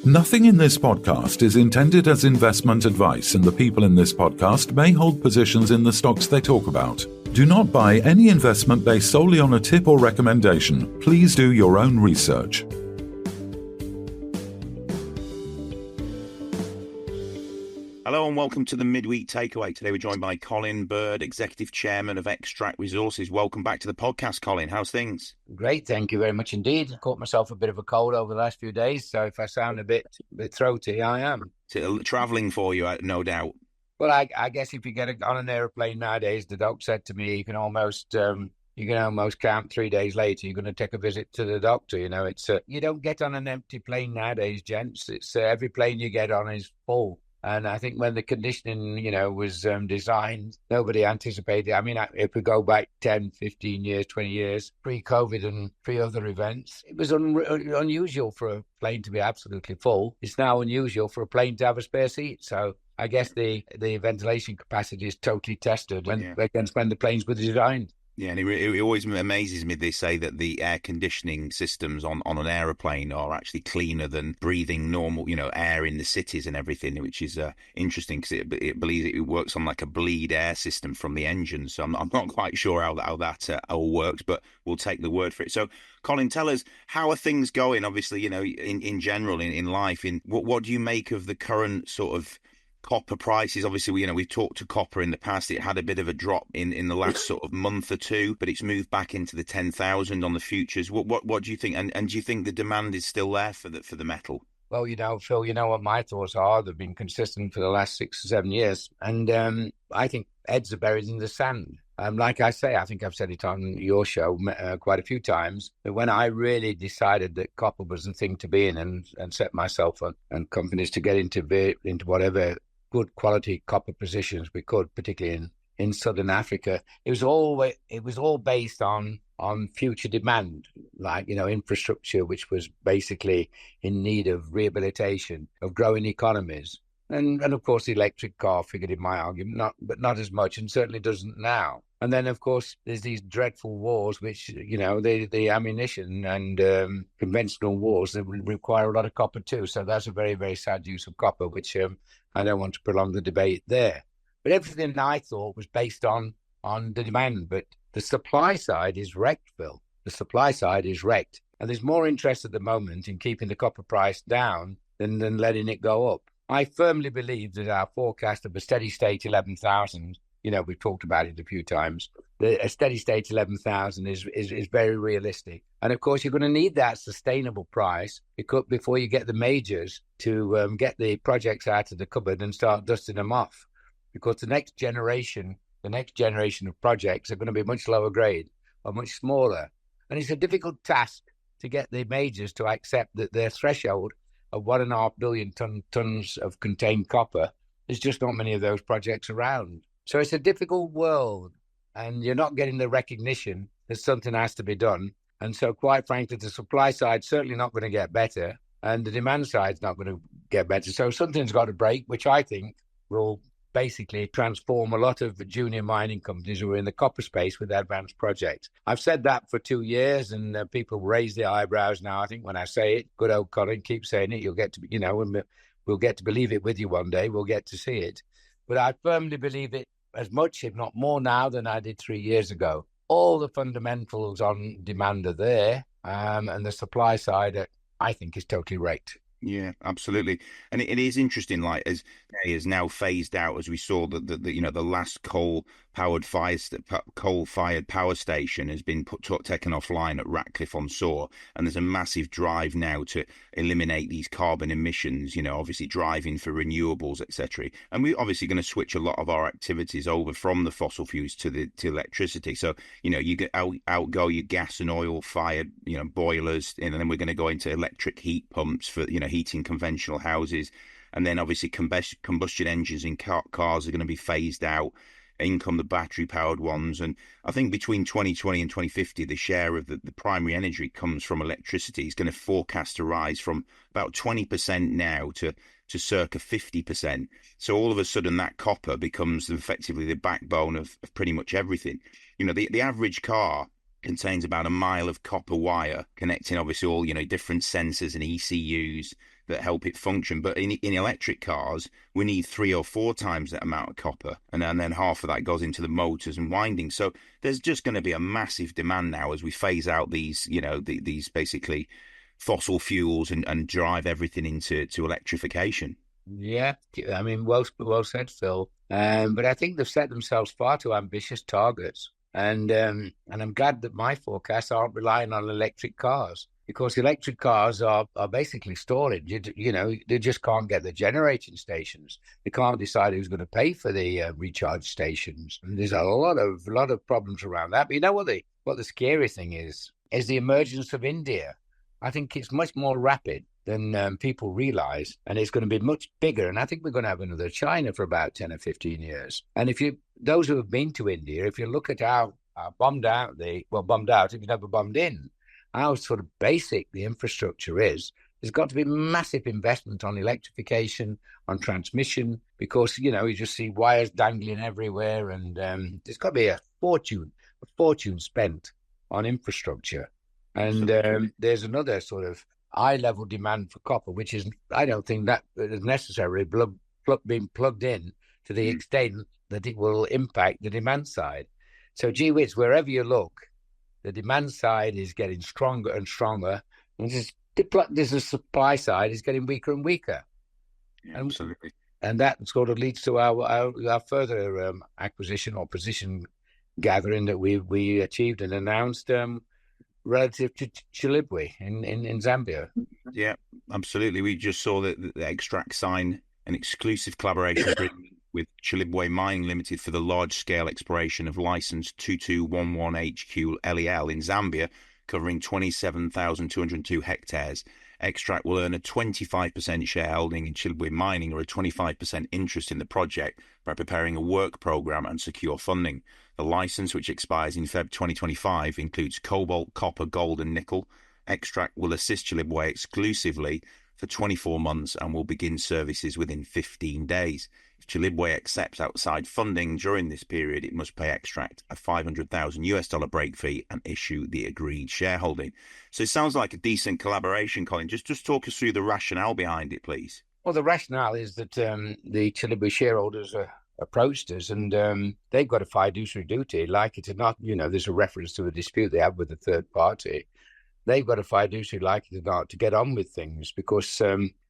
Nothing in this podcast is intended as investment advice, and the people in this podcast may hold positions in the stocks they talk about. Do not buy any investment based solely on a tip or recommendation. Please do your own research. Hello and welcome to the Midweek Takeaway. Today we're joined by Colin Bird, Executive Chairman of Xtract Resources. Welcome back to the podcast, Colin. How's things? Great, thank you very much indeed. Caught myself a bit of a cold over the last few days, so if I sound a bit throaty, I am. Travelling for you, no doubt. Well, I guess if you get on an aeroplane nowadays, the doc said to me, you can almost count 3 days later, you're going to take a visit to the doctor. You know, it's you don't get on an empty plane nowadays, gents. It's every plane you get on is full. And I think when the conditioning, was designed, nobody anticipated. I mean, if we go back 10, 15 years, 20 years, pre-COVID and pre-other events, it was unusual for a plane to be absolutely full. It's now unusual for a plane to have a spare seat. So I guess the ventilation capacity is totally tested against when the planes were designed. Yeah, and it always amazes me. They say that the air conditioning systems on an aeroplane are actually cleaner than breathing normal, air in the cities and everything, which is interesting because it believes it works on like a bleed air system from the engine. So I'm not quite sure how that all works, but we'll take the word for it. So, Colin, tell us, how are things going? Obviously, in general in life. What do you make of the current sort of copper prices? Obviously, we've talked to copper in the past. It had a bit of a drop in the last sort of month or two, but it's moved back into the 10,000 on the futures. What do you think? And do you think the demand is still there for the metal? Well, Phil, you know what my thoughts are. They've been consistent for the last 6 or 7 years. And I think heads are buried in the sand. Like I say, I think I've said it on your show quite a few times, that when I really decided that copper was the thing to be in and set myself and companies to get into whatever good quality copper positions we could, particularly in Southern Africa, it was all based on future demand, like, infrastructure, which was basically in need of rehabilitation, of growing economies. And of course, the electric car figured in my argument, but not as much, and certainly doesn't now. And then, of course, there's these dreadful wars, which, the ammunition and conventional wars that require a lot of copper too. So that's a very, very sad use of copper, which I don't want to prolong the debate there. But everything I thought was based on the demand. But the supply side is wrecked, Phil. The supply side is wrecked. And there's more interest at the moment in keeping the copper price down than letting it go up. I firmly believe that our forecast of a steady state 11,000, we've talked about it a few times, a steady state 11,000 is very realistic. And of course, you're going to need that sustainable price before you get the majors to get the projects out of the cupboard and start dusting them off. Because the next generation of projects are going to be much lower grade or much smaller. And it's a difficult task to get the majors to accept that their threshold of 1.5 billion tons of contained copper, there's just not many of those projects around. So it's a difficult world, and you're not getting the recognition that something has to be done. And so, quite frankly, the supply side's certainly not going to get better, and the demand side's not going to get better. So something's got to break, which I think will basically transform a lot of junior mining companies who are in the copper space with advanced projects. I've said that for 2 years, and people raise their eyebrows now. I think when I say it, good old Colin, keep saying it. You'll get to, and we'll get to believe it with you one day. We'll get to see it. But I firmly believe it as much, if not more now than I did 3 years ago. All the fundamentals on demand are there, and the supply side, I think, is totally wrecked. Yeah, absolutely. And it is interesting, like, as it is now phased out, as we saw that the last coal-fired power station has been taken offline at Ratcliffe on Soar, and there's a massive drive now to eliminate these carbon emissions, obviously driving for renewables, etc. And we're obviously going to switch a lot of our activities over from the fossil fuels to electricity. So, you get outgo your gas and oil fired, boilers, and then we're going to go into electric heat pumps for, heating conventional houses. And then obviously combustion engines in cars are going to be phased out. In come the battery-powered ones. And I think between 2020 and 2050, the share of the primary energy comes from electricity is going to forecast to rise from about 20% now to circa 50%. So all of a sudden, that copper becomes effectively the backbone of pretty much everything. The average car contains about a mile of copper wire connecting obviously all, different sensors and ECUs that help it function. But in electric cars, we need 3 or 4 times that amount of copper. And then half of that goes into the motors and windings. So there's just going to be a massive demand now as we phase out these, these basically fossil fuels and drive everything into electrification. Yeah, I mean, well said, Phil. But I think they've set themselves far too ambitious targets. And I'm glad that my forecasts aren't relying on electric cars, because electric cars are basically stalling. They just can't get the generating stations. They can't decide who's going to pay for the recharge stations. And there's a lot of problems around that. But you know what the scary thing is the emergence of India. I think it's much more rapid than people realize, and it's going to be much bigger. And I think we're going to have another China for about 10 or 15 years. And those who have been to India, if you look at how bombed out, if you've never bombed in, how sort of basic the infrastructure is, there's got to be massive investment on electrification, on transmission, because, you just see wires dangling everywhere, and there's got to be a fortune spent on infrastructure. And there's another sort of high-level demand for copper, which is, I don't think that is necessarily being plugged in to the extent that it will impact the demand side. So, gee whiz, wherever you look, the demand side is getting stronger and stronger, and there's a supply side is getting weaker and weaker. Yeah, absolutely. And that sort of leads to our further acquisition or position gathering that we achieved and announced relative to Chilibwe in Zambia. Yeah, absolutely. We just saw that the Xtract sign an exclusive collaboration agreement with Chilibwe Mining Limited for the large-scale exploration of license 2211HQ LEL in Zambia, covering 27,202 hectares. Xtract will earn a 25% shareholding in Chilibwe Mining or a 25% interest in the project by preparing a work program and secure funding. The license, which expires in Feb 2025, includes cobalt, copper, gold, and nickel. Xtract will assist Chilibwe exclusively for 24 months and will begin services within 15 days. If Chilibwe accepts outside funding during this period, it must pay Xtract a $500,000 break fee and issue the agreed shareholding. So it sounds like a decent collaboration, Colin. Just talk us through the rationale behind it, please. Well, the rationale is that the Chilibwe shareholders approached us, and they've got a fiduciary duty, like it or not. There's a reference to a dispute they have with a third party. They've got a fiduciary, like it or not, to get on with things, because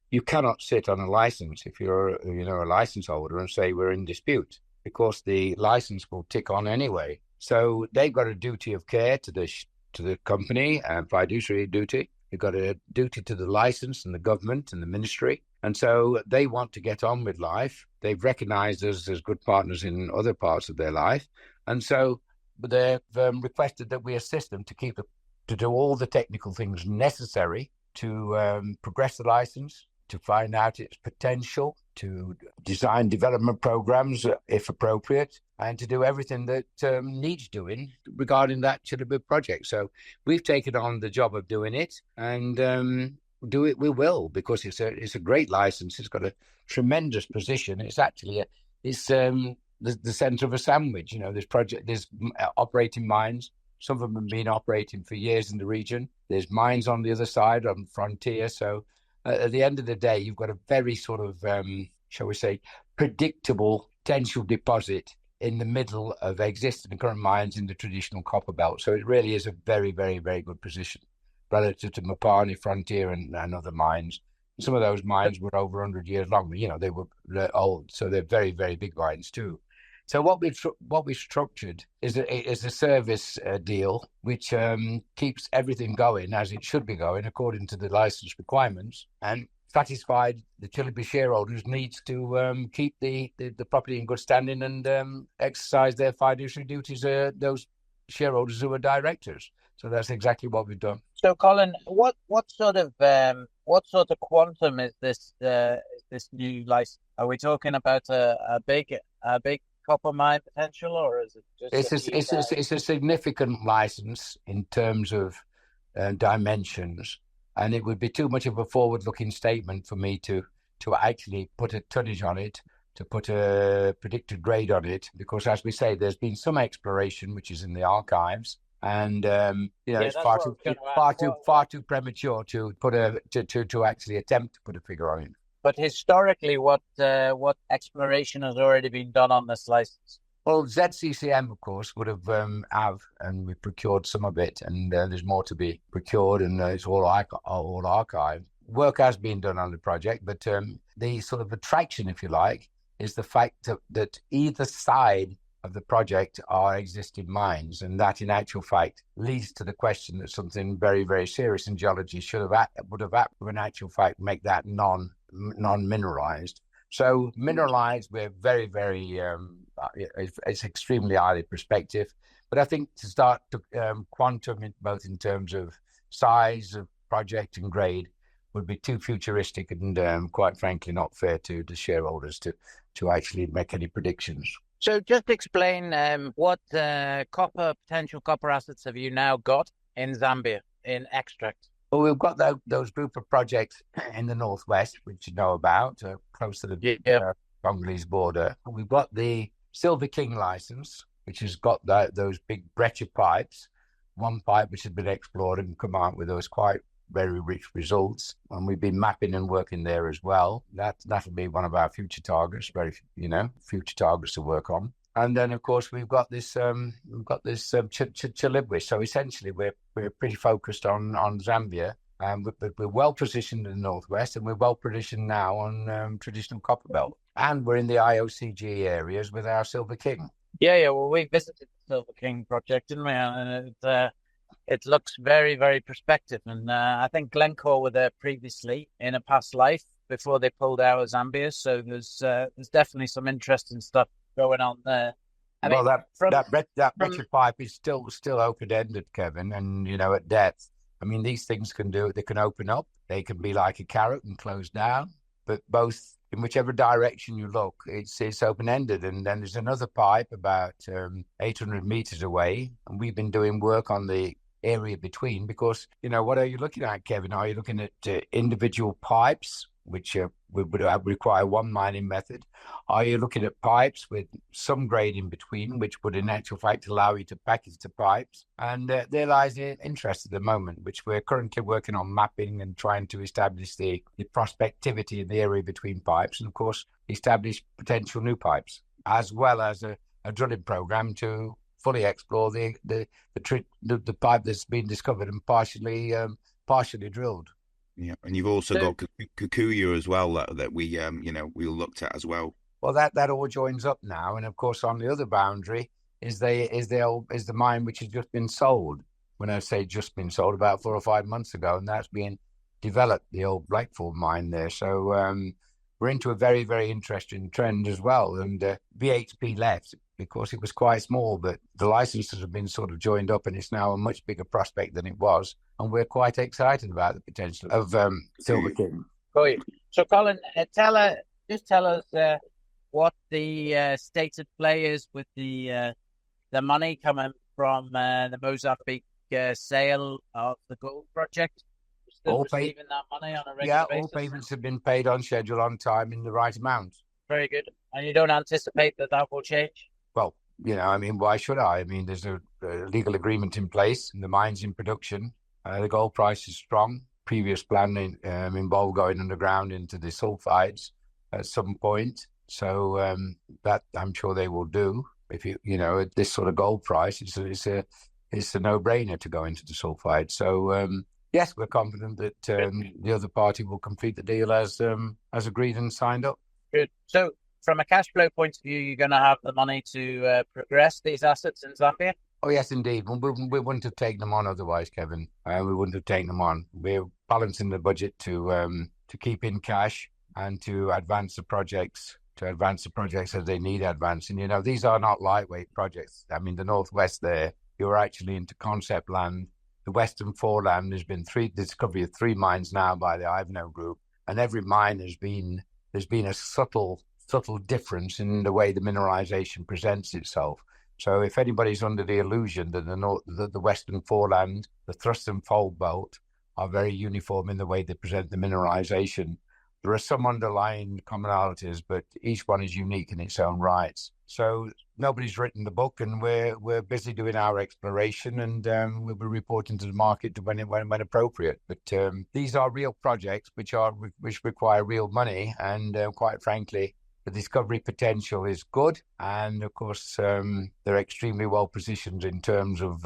you cannot sit on a license if you're a license holder and say we're in dispute, because the license will tick on anyway. So they've got a duty of care to the company, and fiduciary duty. They've got a duty to the license and the government and the ministry. And so they want to get on with life. They've recognized us as good partners in other parts of their life. And so they've requested that we assist them to do all the technical things necessary to progress the license, to find out its potential, to design development programs if appropriate, and to do everything that needs doing regarding that Chilibwe project. So we've taken on the job of doing it, and do it we will, because it's a great license. It's got a tremendous position. It's actually the center of a sandwich. There's operating mines. Some of them have been operating for years in the region. There's mines on the other side, on the frontier. So at the end of the day, you've got a very sort of, shall we say, predictable potential deposit in the middle of existing current mines in the traditional copper belt. So it really is a very, very, very good position relative to Mopani, Frontier, and other mines. Some of those mines were over 100 years long. They were old, so they're very, very big mines too. So what we've structured is a service deal which keeps everything going as it should be going according to the license requirements, and satisfied the Chilibwe shareholders needs to keep the property in good standing and exercise their fiduciary duties. Those shareholders who are directors. So that's exactly what we've done. So, Colin, what sort of quantum is this new license? Are we talking about a big copper mine potential, or is it just? It's a significant license in terms of dimensions, and it would be too much of a forward-looking statement for me to actually put a tonnage on it, to put a predicted grade on it, because, as we say, there's been some exploration which is in the archives. And it's far too premature to put to actually attempt to put a figure on it. But historically, what exploration has already been done on this license? Well, ZCCM, of course, would have, and we procured some of it, and there's more to be procured, and it's all archived. Work has been done on the project, but the sort of attraction, if you like, is the fact that either side of the project are existing mines, and that in actual fact leads to the question that something very, very serious in geology would have in actual fact make that non-mineralized. So mineralized, we're very, very, it's extremely highly prospective. But I think to start to quantum it, both in terms of size of project and grade, would be too futuristic and quite frankly not fair to the shareholders to actually make any predictions. So just explain what potential copper assets have you now got in Zambia, in Xtract? Well, we've got those group of projects in the northwest, which you know about, close to the Congolese border. We've got the Silver King license, which has got those big breccia pipes. One pipe which has been explored and come out with those quite very rich results, and we've been mapping and working there as well. That'll be one of our future targets, future targets to work on. And then, of course, we've got this Chilibwe. So essentially, we're pretty focused on Zambia, but we're well positioned in the northwest, and we're well positioned now on traditional copper belt. And we're in the IOCG areas with our Silver King. Yeah. Well, we visited the Silver King project, didn't we? And it looks very, very prospective. And I think Glencore were there previously in a past life before they pulled out of Zambia. So there's definitely some interesting stuff going on there. That breccia pipe is still open-ended, Kevin, and at depth. I mean, these things they can open up, they can be like a carrot and close down, but both in whichever direction you look, it's open-ended. And then there's another pipe about 800 meters away, and we've been doing work on the area between, because what are you looking at, Kevin? Are you looking at individual pipes which would require one mining method? Are you looking at pipes with some grade in between, which would in actual fact allow you to package the pipes? And there lies the interest at the moment, which we're currently working on mapping and trying to establish the prospectivity in the area between pipes, and of course establish potential new pipes, as well as a drilling program to fully explore the pipe that's been discovered and partially drilled. Yeah, and you've also got Kikuyu as well that we we looked at as well. Well, that all joins up now, and of course on the other boundary is the mine which has just been sold. When I say just been sold, about 4 or 5 months ago, and that's being developed, the old Blackford mine there. So we're into a very, very interesting trend as well. And BHP left because it was quite small, but the licenses have been sort of joined up, and it's now a much bigger prospect than it was. And we're quite excited about the potential of Silver King. Great. So, Colin, tell us what the stated play is with the money coming from the Mosaic Sale of the gold project. Still receiving that money on a regular basis? All payments have been paid on schedule, on time, in the right amount. Very good. And you don't anticipate that will change? Well, why should I? I mean, there's a legal agreement in place, and the mine's in production. The gold price is strong. Previous plan involved going underground into the sulfides at some point. So that I'm sure they will do. If at this sort of gold price, it's a no-brainer to go into the sulfide. So yes, we're confident that the other party will complete the deal as agreed and signed up. Good. So from a cash flow point of view, you're going to have the money to progress these assets in Zambia? Oh, yes, indeed. We wouldn't have taken them on otherwise, Kevin. We wouldn't have taken them on. We're balancing the budget to keep in cash and to advance the projects as they need advancing. These are not lightweight projects. I mean, the Northwest there, you're actually into concept land. The Western Foreland, there's been discovery of 3 mines now by the Ivanhoe Group, and every mine there's been a subtle difference in the way the mineralization presents itself. So if anybody's under the illusion that the Western Foreland, the thrust and fold belt are very uniform in the way they present the mineralization, There are some underlying commonalities, but each one is unique in its own rights. So nobody's written the book, and we're busy doing our exploration, and we'll be reporting to the market when appropriate. But these are real projects which require real money, and quite frankly, the discovery potential is good, and of course they're extremely well positioned in terms of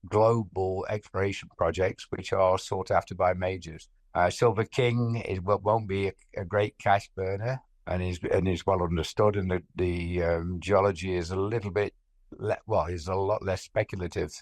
global exploration projects, which are sought after by majors. Silver King won't be a great cash burner, and is well understood, and the geology is a little bit is a lot less speculative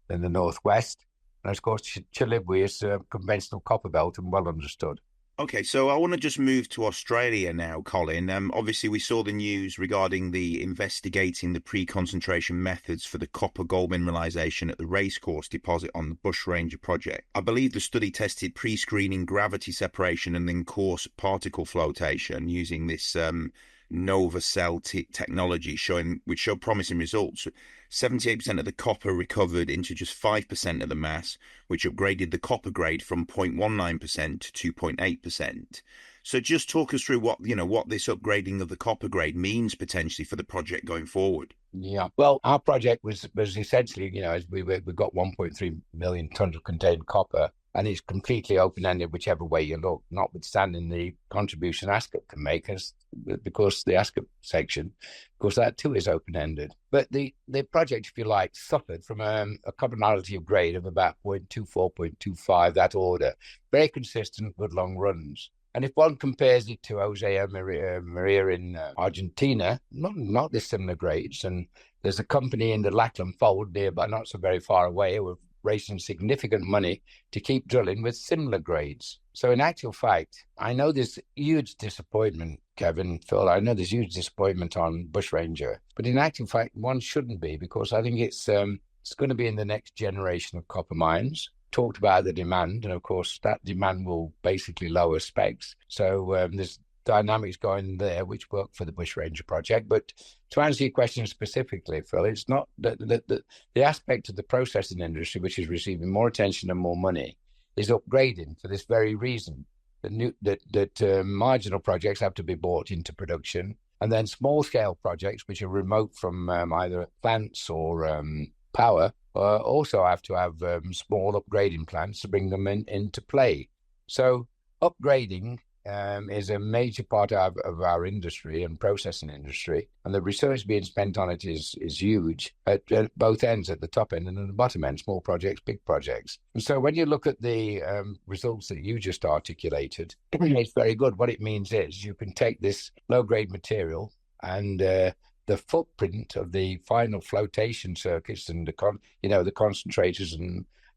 than the Northwest, and of course Chilibwe is a conventional copper belt and well understood. Okay, so I want to just move to Australia now, Colin. Obviously, we saw the news regarding the investigating the pre-concentration methods for the copper gold mineralization at the Racecourse deposit on the Bushranger project. I believe the study tested pre-screening gravity separation and then coarse particle flotation using this NovaCell technology, which showed promising results. 78% of the copper recovered into just 5% of the mass, which upgraded the copper grade from 0.19% to 2.8%. So just talk us through what this upgrading of the copper grade means potentially for the project going forward. Yeah, well, our project was essentially, we got 1.3 million tons of contained copper, and it's completely open-ended whichever way you look, notwithstanding the contribution ASCAP can make us, because the ASCAP section, of course, that too is open-ended. But the project, if you like, suffered from a commonality of grade of about 0.24, 0.25, that order. Very consistent, good long runs. And if one compares it to José Maria in Argentina, not dissimilar grades. And there's a company in the Lachlan Fold nearby, not so very far away, who have raising significant money to keep drilling with similar grades. So in actual fact, I know there's huge disappointment, Kevin, Phil, I know there's huge disappointment on Bushranger, but in actual fact, one shouldn't be, because I think it's going to be in the next generation of copper mines. Talked about the demand, and of course that demand will basically lower specs. So there's dynamics going there which work for the Bushranger project. But to answer your question specifically, Phil, it's not the aspect of the processing industry which is receiving more attention and more money is upgrading for this very reason. That marginal projects have to be brought into production, and then small scale projects which are remote from either plants or power also have to have small upgrading plants to bring them into play. So upgrading is a major part of our industry and processing industry, and the research being spent on it is huge at both ends, at the top end and at the bottom end, small projects, big projects. And so when you look at the results that you just articulated, it's very good. What it means is you can take this low-grade material and the footprint of the final flotation circuits and the concentrators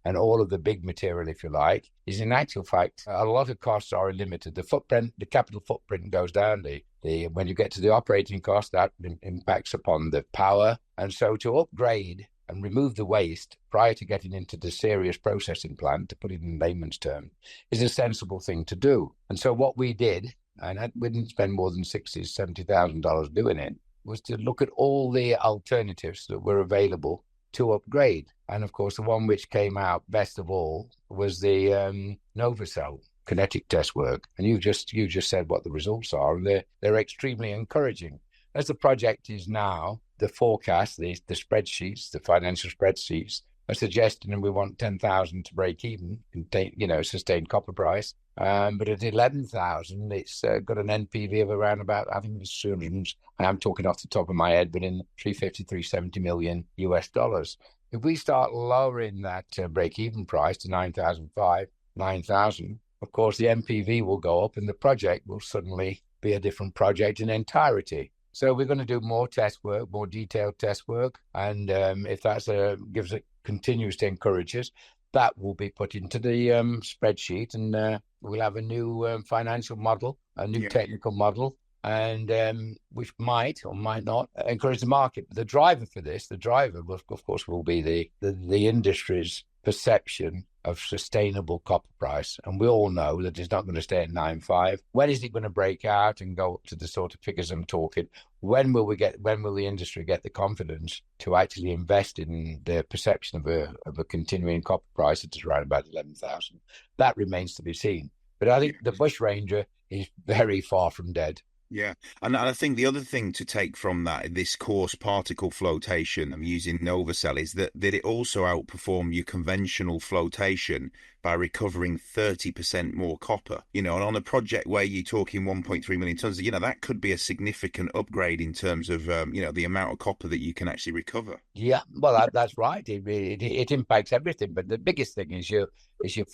and all of the big material, if you like, is in actual fact, a lot of costs are limited. The capital footprint goes down. When you get to the operating cost, that impacts upon the power. And so to upgrade and remove the waste prior to getting into the serious processing plant, to put it in layman's terms, is a sensible thing to do. And so what we did, and we didn't spend more than $60,000, $70,000 doing it, was to look at all the alternatives that were available to upgrade. And of course, the one which came out best of all was the NovaCell kinetic test work. And you just said what the results are, and they're extremely encouraging. As the project is now, the forecast, the spreadsheets, the financial spreadsheets are suggesting that we want 10,000 to break even, sustained copper price. But at 11,000, it's got an NPV of around about, I think it's I'm talking off the top of my head, but in 350, 370 million US dollars. If we start lowering that break-even price to 9,000, of course, the NPV will go up and the project will suddenly be a different project in entirety. So we're going to do more test work, more detailed test work. And if that continues to encourage us, that will be put into the spreadsheet, and we'll have a new financial model, a new technical model, and which might or might not encourage the market. The driver for this, of course, will be the industry's perception of sustainable copper price. And we all know that it's not going to stay at 9.5. When is it going to break out and go up to the sort of figures I'm talking? When will the industry get the confidence to actually invest in the perception of a continuing copper price that is around about 11,000? That remains to be seen. But I think the Bushranger is very far from dead. Yeah, and I think the other thing to take from this coarse particle flotation, I'm using NovaCell, is that it also outperformed your conventional flotation by recovering 30% more copper. And on a project where you're talking 1.3 million tons, that could be a significant upgrade in terms of the amount of copper that you can actually recover. Yeah, well, that's right. It impacts everything, but the biggest thing is your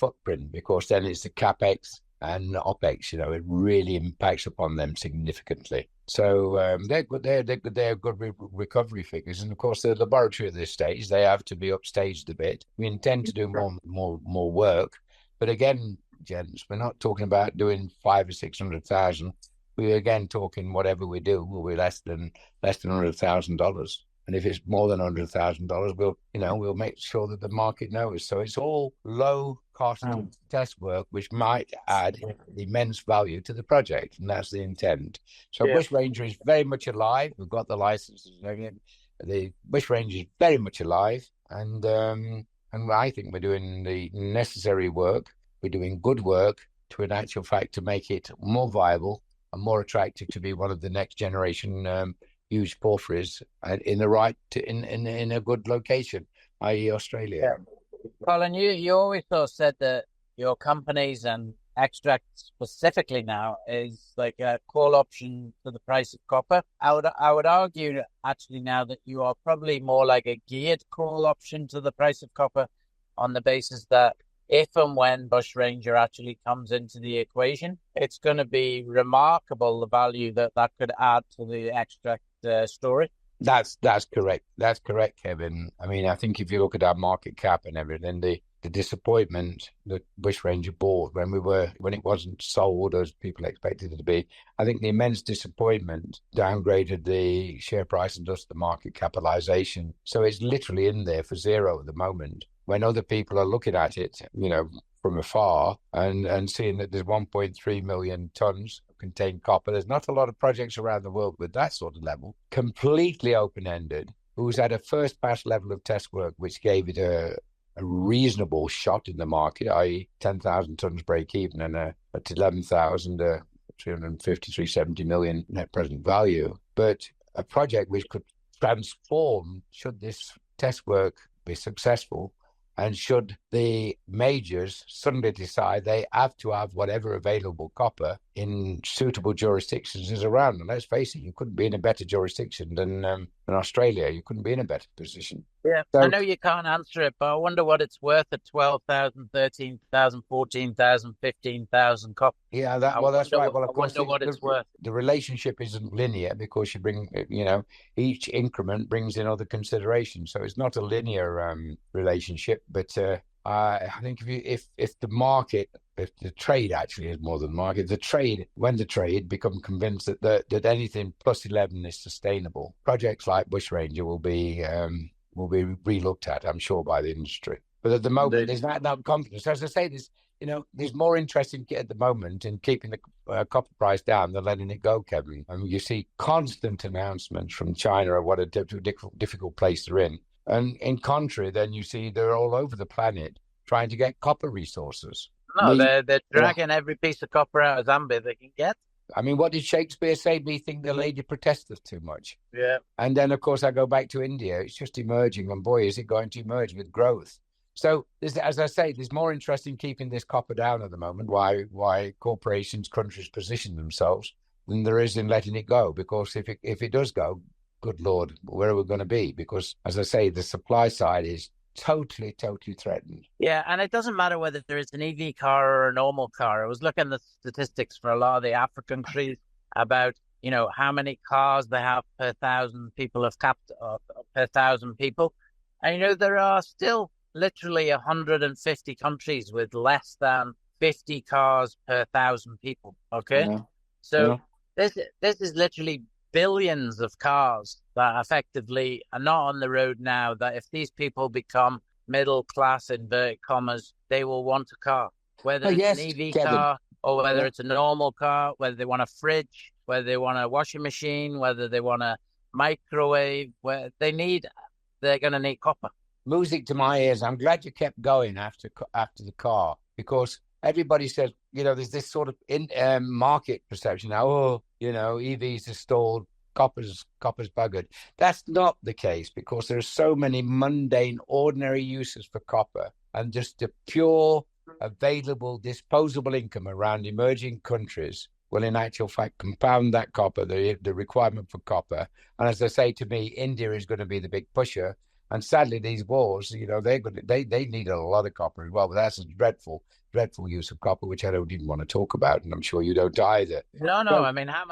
footprint, because then it's the capex and OpEx. It really impacts upon them significantly. So they're good. They're good recovery figures, and of course the laboratory at this stage, they have to be upstaged a bit. We intend to do more work, but again, gents, we're not talking about doing 500,000 or 600,000. We're again talking whatever we do will be less than $100,000. And if it's more than $100,000, we'll make sure that the market knows. So it's all low cost test work, which might add immense value to the project, and that's the intent. So Bushranger is very much alive. We've got the licenses. The Bushranger is very much alive, and I think we're doing the necessary work. We're doing good work to, in actual fact, to make it more viable and more attractive to be one of the next generation huge porphyries in a good location, i.e. Australia. Yeah. Colin, you always sort of said that your companies and Xtract specifically now is like a call option to the price of copper. I would argue actually now that you are probably more like a geared call option to the price of copper, on the basis that if and when Bushranger actually comes into the equation, it's going to be remarkable the value that could add to the Xtract story. That's correct. That's correct, Kevin. I mean, I think if you look at our market cap and everything, the disappointment that Bushranger bought when it wasn't sold as people expected it to be, I think the immense disappointment downgraded the share price and thus the market capitalization. So it's literally in there for zero at the moment, when other people are looking at it, from afar and seeing that there's 1.3 million tons of contained copper. There's not a lot of projects around the world with that sort of level, completely open-ended, who's at a first pass level of test work, which gave it a reasonable shot in the market, i.e. 10,000 tons break even and at 11,000, 350, 370 million net present value. But a project which could transform, should this test work be successful, and should the majors suddenly decide they have to have whatever available copper in suitable jurisdictions is around. And let's face it, you couldn't be in a better jurisdiction than Australia. You couldn't be in a better position. Yeah, so, I know you can't answer it, but I wonder what it's worth at 12,000, 13,000, 14,000, 15,000 copper. Yeah, that's right. Well, of course, what it's worth. The relationship isn't linear, because you bring, each increment brings in other considerations. So it's not a linear relationship. But I think if the market, if the trade actually is more than the market, when the trade become convinced that anything plus 11 is sustainable, projects like Bushranger will be relooked at, I'm sure, by the industry. But at the moment, there's not confidence. As I say, there's more interest at the moment in keeping the copper price down than letting it go, Kevin. I mean, you see constant announcements from China of what a difficult place they're in. And in contrary, then you see they're all over the planet trying to get copper resources. No, they're dragging every piece of copper out of Zambia they can get. I mean, what did Shakespeare say? We think the lady protesteth too much. Yeah. And then, of course, I go back to India. It's just emerging, and boy, is it going to emerge with growth. So, as I say, there's more interest in keeping this copper down at the moment, why corporations, countries position themselves, than there is in letting it go. Because if it does go, good Lord, where are we going to be? Because, as I say, the supply side is totally threatened. Yeah, and it doesn't matter whether there is an EV car or a normal car. I was looking at the statistics for a lot of the African countries about, how many cars they have per 1,000 people per 1,000 people. And, there are still literally 150 countries with less than 50 cars per 1,000 people. Okay. Yeah. So this is literally billions of cars that effectively are not on the road now, that if these people become middle class, inverted commas, they will want a car, whether it's an EV car or whether it's a normal car, whether they want a fridge, whether they want a washing machine, whether they want a microwave, they're going to need copper. Music to my ears. I'm glad you kept going after the car, because everybody says, there's this sort of market perception now. Oh, EVs are stalled, copper's buggered. That's not the case, because there are so many mundane, ordinary uses for copper, and just the pure available disposable income around emerging countries will in actual fact compound that copper, the requirement for copper. And as I say, to me, India is going to be the big pusher. And sadly, these wars, they need a lot of copper as well. But that's a dreadful use of copper, which I don't even want to talk about, and I'm sure you don't either. No. So, I mean, how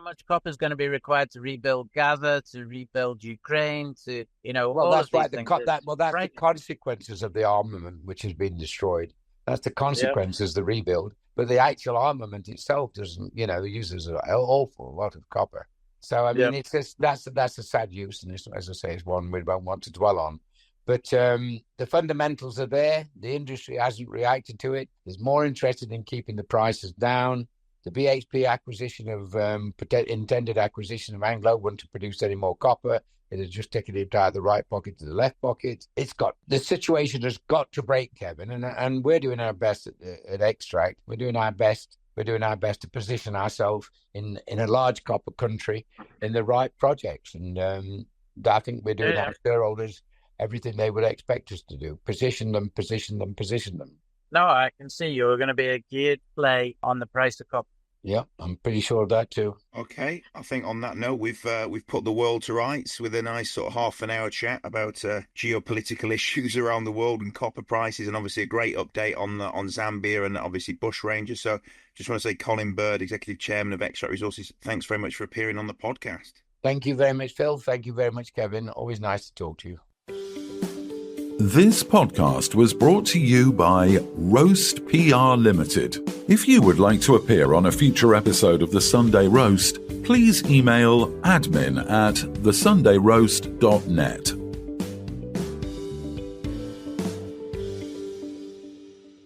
much copper is going to be required to rebuild Gaza, to rebuild Ukraine, to Well, that's right. That's the consequences of the armament which has been destroyed. That's the consequences, the rebuild. But the actual armament itself doesn't, uses an awful lot of copper. So, I mean, it's just, that's a sad use. And as I say, it's one we don't want to dwell on. But the fundamentals are there. The industry hasn't reacted to it. It's more interested in keeping the prices down. The BHP intended acquisition of Anglo wouldn't to produce any more copper. It has just taken it out of the right pocket to the left pocket. The situation has got to break, Kevin, and we're doing our best at Xtract. We're doing our best to position ourselves in a large copper country in the right projects, and I think we're doing our shareholders everything they would expect us to do: position them. No, I can see you're going to be a geared play on the price of copper. Yeah, I'm pretty sure of that too. Okay, I think on that note, we've put the world to rights with a nice sort of half an hour chat about geopolitical issues around the world and copper prices, and obviously a great update on Zambia and obviously Bushranger. So just want to say, Colin Bird, Executive Chairman of Xtract Resources, thanks very much for appearing on the podcast. Thank you very much, Phil. Thank you very much, Kevin. Always nice to talk to you. This podcast was brought to you by Roast PR Limited. If you would like to appear on a future episode of The Sunday Roast, please email admin@thesundayroast.net.